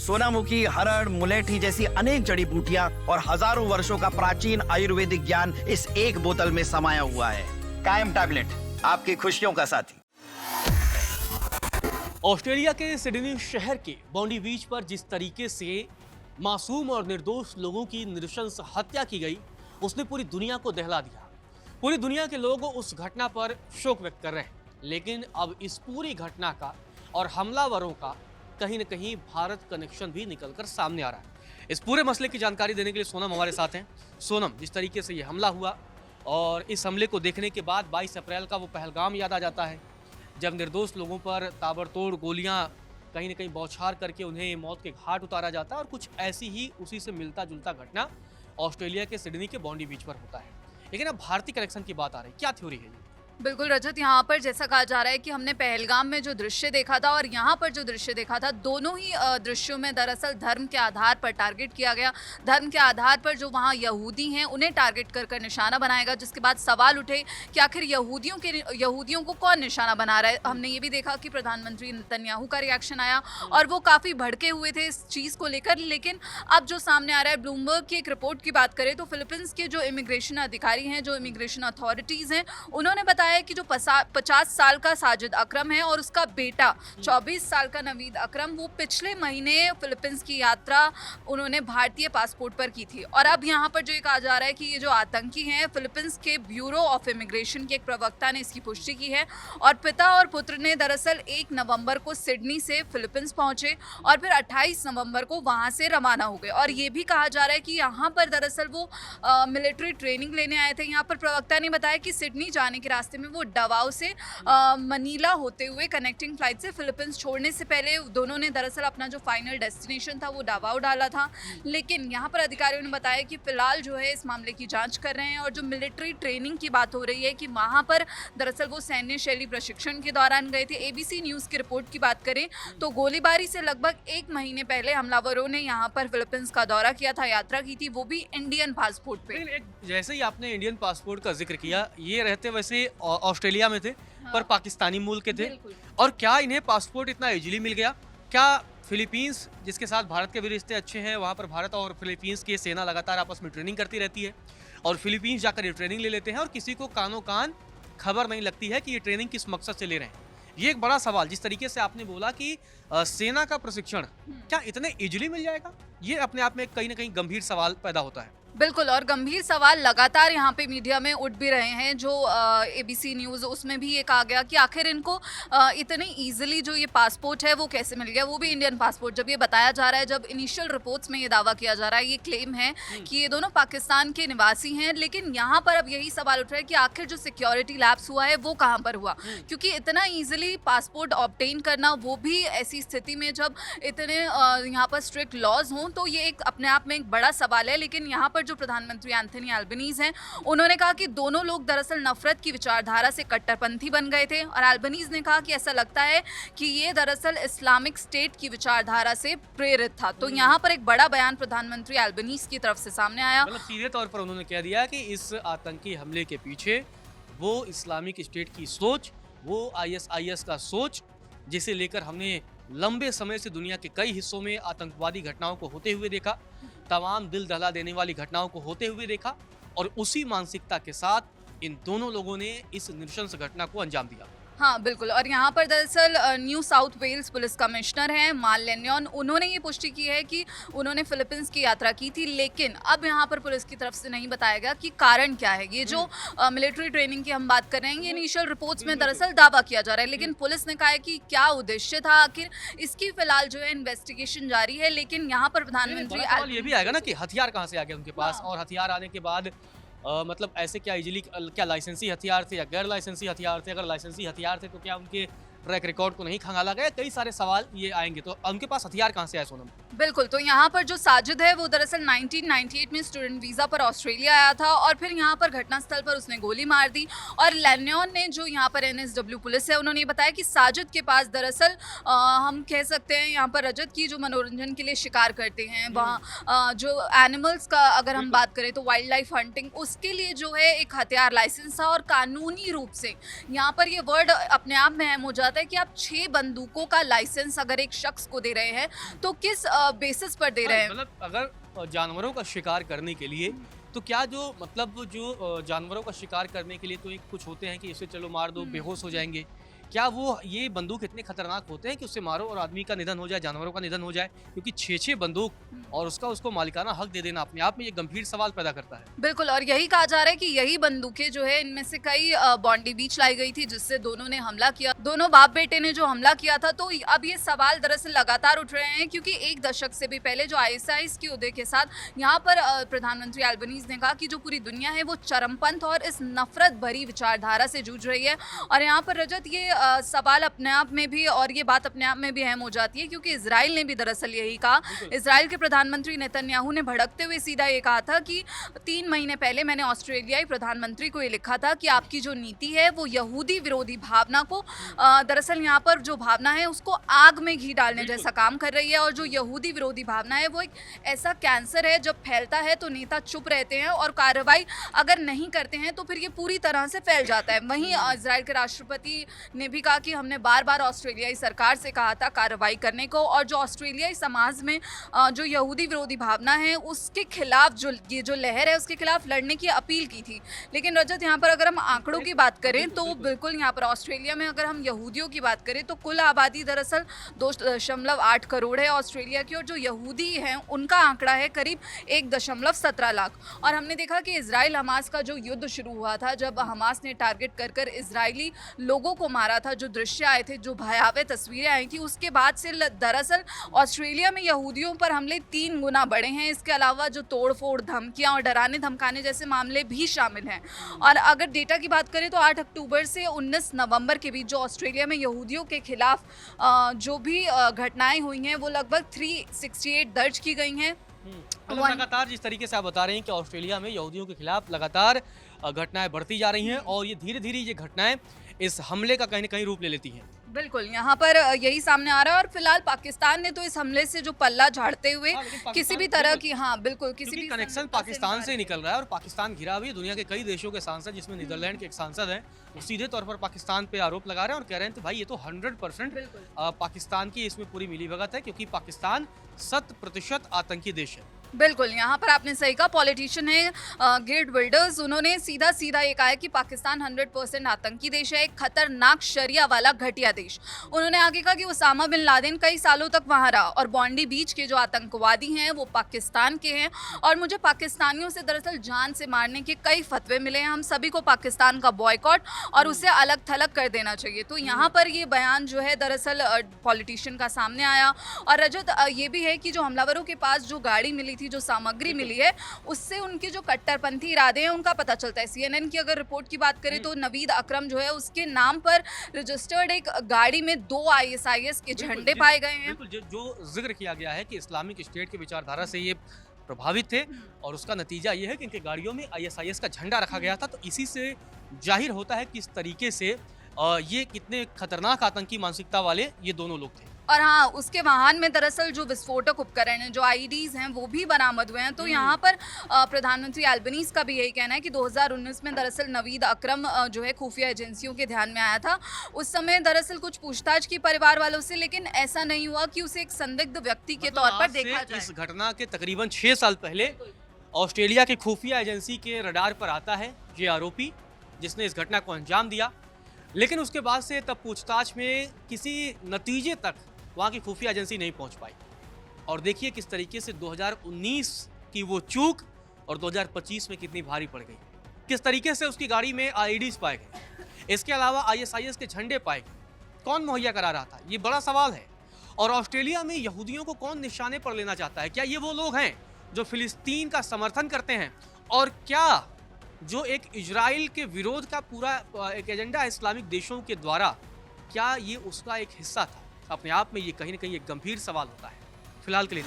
सोनामुखी, हरड़, मुलेठी जैसी अनेक जड़ी बूटियां और हजारों वर्षों का प्राचीन आयुर्वेदिक ज्ञान इस एक बोतल में समाया हुआ है। कायम टैबलेट, आपकी खुशियों का साथी। ऑस्ट्रेलिया के सिडनी शहर के बॉन्डी बीच पर जिस तरीके से मासूम और निर्दोष लोगों की नृशंस हत्या की गई, उसने पूरी दुनिया को दहला दिया। पूरी दुनिया के लोग उस घटना पर शोक व्यक्त कर रहे हैं, लेकिन अब इस पूरी घटना का और हमलावरों का कहीं न कहीं भारत कनेक्शन भी निकलकर सामने आ रहा है। इस पूरे मसले की जानकारी देने के लिए सोनम हमारे साथ हैं। सोनम, जिस तरीके से ये हमला हुआ और इस हमले को देखने के बाद 22 अप्रैल का वो पहलगाम याद आ जाता है, जब निर्दोष लोगों पर ताबड़तोड़ गोलियां कहीं न कहीं बौछार करके उन्हें मौत के घाट उतारा जाता है। और कुछ ऐसी ही उसी से मिलता जुलता घटना ऑस्ट्रेलिया के सिडनी के बॉन्डी बीच पर होता है। लेकिन अब भारतीय कनेक्शन की बात आ रही है, क्या थ्योरी है ये? बिल्कुल रजत, यहाँ पर जैसा कहा जा रहा है कि हमने पहलगाम में जो दृश्य देखा था और यहाँ पर जो दृश्य देखा था, दोनों ही दृश्यों में दरअसल धर्म के आधार पर टारगेट किया गया। धर्म के आधार पर जो वहाँ यहूदी हैं उन्हें टारगेट कर निशाना बनाएगा, जिसके बाद सवाल उठे कि आखिर यहूदियों को कौन निशाना बना रहा है। हमने ये भी देखा कि प्रधानमंत्री नेतन्याहू का रिएक्शन आया और वो काफ़ी भड़के हुए थे इस चीज़ को लेकर। लेकिन अब जो सामने आ रहा है, ब्लूमबर्ग की एक रिपोर्ट की बात करें तो फिलीपींस के जो इमिग्रेशन अधिकारी हैं, जो इमिग्रेशन अथॉरिटीज़ हैं, उन्होंने बताया कि जो 50 साल का साजिद अकरम है और उसका बेटा 24 साल का नवीद अकरम, वो पिछले महीने फिलीपींस की यात्रा उन्होंने भारतीय पासपोर्ट पर की थी। और अब यहाँ पर जो ये कहा जा रहा है कि ये जो आतंकी हैं, फिलीपींस के ब्यूरो ऑफ इमिग्रेशन के एक प्रवक्ता ने इसकी पुष्टि की है। और पिता और पुत्र ने दरअसल 1 नवंबर को सिडनी से फिलीपींस पहुंचे और फिर 28 नवंबर को वहां से रवाना हो गए। और ये भी कहा जा रहा है कि यहाँ पर दरअसल वो मिलिट्री ट्रेनिंग लेने आए थे। यहाँ पर प्रवक्ता ने बताया कि सिडनी जाने के रास्ते में वो दवाओं से मनीला होते हुए कनेक्टिंग फ्लाइट से फिलीपींस छोड़ने से पहले दोनों ने दरअसल अपना जो फाइनल डेस्टिनेशन था वो दवाओं डाला था। लेकिन यहाँ पर अधिकारियों ने बताया कि फिलहाल जो है इस मामले की जांच कर रहे हैं। और जो मिलिट्री ट्रेनिंग की बात हो रही है कि वहाँ पर दरअसल वो सैन्य शैली प्रशिक्षण के दौरान गए थे। ABC न्यूज़ की रिपोर्ट की बात करें तो गोलीबारी से लगभग 1 महीने पहले हमलावरों ने यहाँ पर फिलीपींस का दौरा किया था, यात्रा की थी, वो भी इंडियन पासपोर्ट पे। जैसे ही आपने इंडियन पासपोर्ट का जिक्र किया, ये रहते वैसे ऑस्ट्रेलिया में थे, पर पाकिस्तानी मूल के थे। और क्या इन्हें पासपोर्ट इतना इजीली मिल गया? क्या फिलीपींस, जिसके साथ भारत के भी रिश्ते अच्छे हैं, वहाँ पर भारत और फिलीपींस की सेना लगातार आपस में ट्रेनिंग करती रहती है और फिलीपींस जाकर ये ट्रेनिंग ले लेते हैं और किसी को कानो कान खबर नहीं लगती है कि ये ट्रेनिंग किस मकसद से ले रहे हैं? ये एक बड़ा सवाल, जिस तरीके से आपने बोला कि सेना का प्रशिक्षण क्या इतने इजीली मिल जाएगा, ये अपने आप में कहीं ना कहीं गंभीर सवाल पैदा होता है। बिल्कुल, और गंभीर सवाल लगातार यहाँ पे मीडिया में उठ भी रहे हैं। जो ABC न्यूज़, उसमें भी ये कहा गया कि आखिर इनको इतनी इजीली जो ये पासपोर्ट है वो कैसे मिल गया, वो भी इंडियन पासपोर्ट। जब ये बताया जा रहा है, जब इनिशियल रिपोर्ट्स में ये दावा किया जा रहा है, ये क्लेम है कि ये दोनों पाकिस्तान के निवासी हैं। लेकिन यहाँ पर अब यही सवाल उठ रहा है कि आखिर जो सिक्योरिटी लैप्स हुआ है वो कहाँ पर हुआ, क्योंकि इतना ईजिली पासपोर्ट ऑब्टेन करना, वो भी ऐसी स्थिति में जब इतने यहाँ पर स्ट्रिक्ट लॉज हों, तो ये एक अपने आप में एक बड़ा सवाल है। लेकिन यहाँ पर जो प्रधानमंत्री एंथनी अल्बनीज हैं, उन्होंने कहा कि दोनों लोग दरअसल नफरत की विचारधारा से कट्टरपंथी बन गए थे। और अल्बनीज ने कहा कि ऐसा लगता है कि ये दरअसल इस्लामिक स्टेट की विचारधारा से प्रेरित था। तो यहाँ पर एक बड़ा बयान प्रधानमंत्री अल्बनीज की तरफ से सामने आया। मतलब सीधे तौर पर उन्होंने कह दिया कि इस आतंकी हमले के पीछे वो इस्लामिक स्टेट की सोच, वो ISIS का सोच, जिसे लेकर हमने लंबे समय से दुनिया के कई हिस्सों में आतंकवादी घटनाओं को होते हुए देखा, तमाम दिल दहला देने वाली घटनाओं को होते हुए देखा, और उसी मानसिकता के साथ इन दोनों लोगों ने इस नृशंस घटना को अंजाम दिया। हाँ बिल्कुल, और यहाँ पर दरअसल New South Wales police commissioner हैं माल लेन्योन, उन्होंने ये पुष्टि की है कि उन्होंने फिलीपींस की यात्रा की थी। लेकिन अब यहाँ पर पुलिस की तरफ से नहीं बताया गया कि कारण क्या है। ये जो मिलिट्री ट्रेनिंग की हम बात कर रहे हैं, ये इनिशियल रिपोर्ट्स में दरअसल दावा किया जा रहा है। लेकिन पुलिस ने कहा है कि क्या उद्देश्य था आखिर, इसकी फिलहाल जो है इन्वेस्टिगेशन जारी है। लेकिन यहाँ पर प्रधानमंत्री ये भी आएगा ना कि हथियार कहाँ से आ गए उनके पास, और हथियार आने के बाद मतलब ऐसे क्या इजीली, क्या लाइसेंसी हथियार थे या गैर लाइसेंसी हथियार थे? अगर लाइसेंसी हथियार थे तो क्या उनके ट्रैक रिकॉर्ड को नहीं खंगाला गया? कई सारे सवाल ये आएंगे। तो उनके पास हथियार कहाँ से आए सोनम? बिल्कुल, तो यहाँ पर जो साजिद है वो दरअसल 1998 में स्टूडेंट वीज़ा पर ऑस्ट्रेलिया आया था और फिर यहाँ पर घटनास्थल पर उसने गोली मार दी। और लेन्योन ने, जो यहाँ पर NSW पुलिस है, उन्होंने बताया कि साजिद के पास दरअसल हम कह सकते हैं यहाँ पर रजत की जो मनोरंजन के लिए शिकार करते हैं, वहाँ जो एनिमल्स का अगर हम बात करें तो वाइल्ड लाइफ हंटिंग, उसके लिए जो है एक हथियार लाइसेंस था। और कानूनी रूप से यहाँ पर ये वर्ड अपने आप में अहम हो जाता जाता है कि आप 6 बंदूकों का लाइसेंस अगर एक शख्स को दे रहे हैं तो किस बेसिस पर दे रहे हैं? मतलब अगर जानवरों का शिकार करने के लिए तो क्या जो मतलब जो जानवरों का शिकार करने के लिए तो एक कुछ होते हैं कि इसे चलो मार दो बेहोश हो जाएंगे, क्या वो ये बंदूक इतने खतरनाक होते हैं कि उससे मारो और आदमी का निधन हो जाए, जानवरों का निधन हो जाए? क्योंकि 6-6 बंदूक और उसको मालिकाना हक दे देना अपने आप में ये गंभीर सवाल पैदा करता है। बिल्कुल, और यही कहा जा रहा है कि यही बंदूकें जो है इनमें से कई बॉन्डी बीच लाई गई थी जिससे दोनों ने हमला किया, दोनों बाप बेटे ने जो हमला किया था। तो अब ये सवाल दरअसल लगातार उठ रहे हैं क्योंकि एक दशक से भी पहले जो ISIS के उदय के साथ यहाँ पर प्रधानमंत्री अल्बनीज ने कहा कि जो पूरी दुनिया है वो चरमपंथ और इस नफरत भरी विचारधारा से जूझ रही है। और यहाँ पर रजत ये सवाल अपने आप में भी और ये बात अपने आप में भी अहम हो जाती है क्योंकि इजराइल ने भी दरअसल यही कहा। इजराइल के प्रधानमंत्री नेतन्याहू ने भड़कते हुए सीधा ये कहा था कि 3 महीने पहले मैंने ऑस्ट्रेलियाई प्रधानमंत्री को ये लिखा था कि आपकी जो नीति है वो यहूदी विरोधी भावना को दरअसल यहाँ पर जो भावना है उसको आग में घी डालने जैसा काम कर रही है। और जो यहूदी विरोधी भावना है वो एक ऐसा कैंसर है, जब फैलता है तो नेता चुप रहते हैं और कार्रवाई अगर नहीं करते हैं तो फिर ये पूरी तरह से फैल जाता है। वहीं इजराइल के राष्ट्रपति ने भी कहा कि हमने बार बार ऑस्ट्रेलियाई सरकार से कहा था कार्रवाई करने को, और जो ऑस्ट्रेलियाई समाज में जो यहूदी विरोधी भावना है उसके खिलाफ ये जो लहर है उसके खिलाफ लड़ने की अपील की थी। लेकिन रजत यहाँ पर अगर हम आंकड़ों की बात करें तो बिल्कुल यहाँ पर ऑस्ट्रेलिया में अगर हम यहूदियों की बात करें तो कुल आबादी दरअसल 2.8 करोड़ है ऑस्ट्रेलिया की, और जो यहूदी हैं उनका आंकड़ा है करीब 1.17 लाख। और हमने देखा कि इजराइल हमास का जो युद्ध शुरू हुआ था, जब हमास ने टारगेट कर इजरायली लोगों को मारा था, जो दृश्य आए थे, जो भयावह तस्वीरें आई थी, उसके बाद से दरअसल ऑस्ट्रेलिया में यहूदियों पर हमले 3 गुना बढ़े हैं। इसके अलावा जो तोड़फोड़, धमकियां और डराने धमकाने जैसे मामले भी शामिल हैं। और अगर डेटा की बात करें तो 8 अक्टूबर से 19 नवंबर के बीच जो ऑस्ट्रेलिया में यहूदियों के खिलाफ जो भी घटनाएं हुई हैं वो लगभग 368 दर्ज की गई हैं। मतलब लगातार जिस तरीके से आप बता रहे हैं कि ऑस्ट्रेलिया में यहूदियों के खिलाफ लगातार घटनाएं बढ़ती जा रही हैं और ये धीरे धीरे ये घटनाएं इस हमले का कहीं न कहीं रूप ले लेती हैं। बिल्कुल, यहाँ पर यही सामने आ रहा है। और फिलहाल पाकिस्तान ने तो इस हमले से जो पल्ला झाड़ते हुए किसी भी तरह की बिल्कुल किसी भी कनेक्शन पाकिस्तान से निकल रहा है और पाकिस्तान घिरा हुआ है। दुनिया के कई देशों के सांसद, जिसमें नीदरलैंड के एक सांसद हैं, वो सीधे तौर पर पाकिस्तान पे आरोप लगा रहे हैं और कह रहे हैं तो भाई ये तो 100% पाकिस्तान की इसमें पूरी मिलीभगत है, क्योंकि पाकिस्तान 100% आतंकी देश है। बिल्कुल, यहाँ पर आपने सही कहा। पॉलिटिशियन है गेट विल्डर्स, उन्होंने सीधा ये कहा है कि पाकिस्तान 100% आतंकी देश है, एक खतरनाक शरिया वाला घटिया देश। उन्होंने आगे कहा कि उसामा बिन लादेन कई सालों तक वहाँ रहा और बॉन्डी बीच के जो आतंकवादी हैं वो पाकिस्तान के हैं, और मुझे पाकिस्तानियों से दरअसल जान से मारने के कई फतवे मिले हैं। हम सभी को पाकिस्तान का बॉयकॉट और उसे अलग थलग कर देना चाहिए। तो यहाँ पर ये बयान जो है दरअसल पॉलिटिशियन का सामने आया। और रजत ये भी है कि जो हमलावरों के पास जो गाड़ी मिली थी, जो सामग्री मिली है, उससे उनके जो कट्टरपंथी इरादे हैं उनका पता चलता है। CNN की अगर रिपोर्ट की बात करें तो नवीद अकरम जो है उसके नाम पर रजिस्टर्ड एक गाड़ी में 2 ISIS के झंडे पाए गए हैं। बिल्कुल, जो जिक्र किया गया है कि इस्लामिक स्टेट की विचारधारा से ये प्रभावित थे और उसका नतीजा ये है कि इनके गाड़ियों में ISIS का झंडा रखा गया था। तो इसी से जाहिर होता है किस तरीके से ये कितने खतरनाक आतंकी मानसिकता वाले ये दोनों लोग थे। और हाँ, उसके वाहन में दरअसल जो विस्फोटक उपकरण हैं, जो IEDs हैं, वो भी बरामद हुए हैं। तो यहाँ पर प्रधानमंत्री अल्बनीज का भी यही कहना है कि 2019 में दरअसल नवीद अकरम जो है खुफिया एजेंसियों के ध्यान में आया था। उस समय दरअसल कुछ पूछताछ की परिवार वालों से, लेकिन ऐसा नहीं हुआ कि उसे एक संदिग्ध व्यक्ति के तौर पर देखा जाए। इस घटना के तकरीबन 6 साल पहले ऑस्ट्रेलिया की खुफिया एजेंसी के रडार पर आता है ये आरोपी जिसने इस घटना को अंजाम दिया, लेकिन उसके बाद से तब पूछताछ में किसी नतीजे तक वहाँ की खुफिया एजेंसी नहीं पहुँच पाई। और देखिए किस तरीके से 2019 की वो चूक और 2025 में कितनी भारी पड़ गई, किस तरीके से उसकी गाड़ी में IEDs पाए गए, इसके अलावा ISIS के झंडे पाए गए। कौन मुहैया करा रहा था, ये बड़ा सवाल है। और ऑस्ट्रेलिया में यहूदियों को कौन निशाने पर लेना चाहता है? क्या ये वो लोग हैं जो फिलिस्तीन का समर्थन करते हैं? और क्या जो एक इजराइल के विरोध का पूरा एक एजेंडा इस्लामिक देशों के द्वारा, क्या ये उसका एक हिस्सा था? अपने आप में ये कहीं ना कहीं एक गंभीर सवाल होता है। फिलहाल के लिए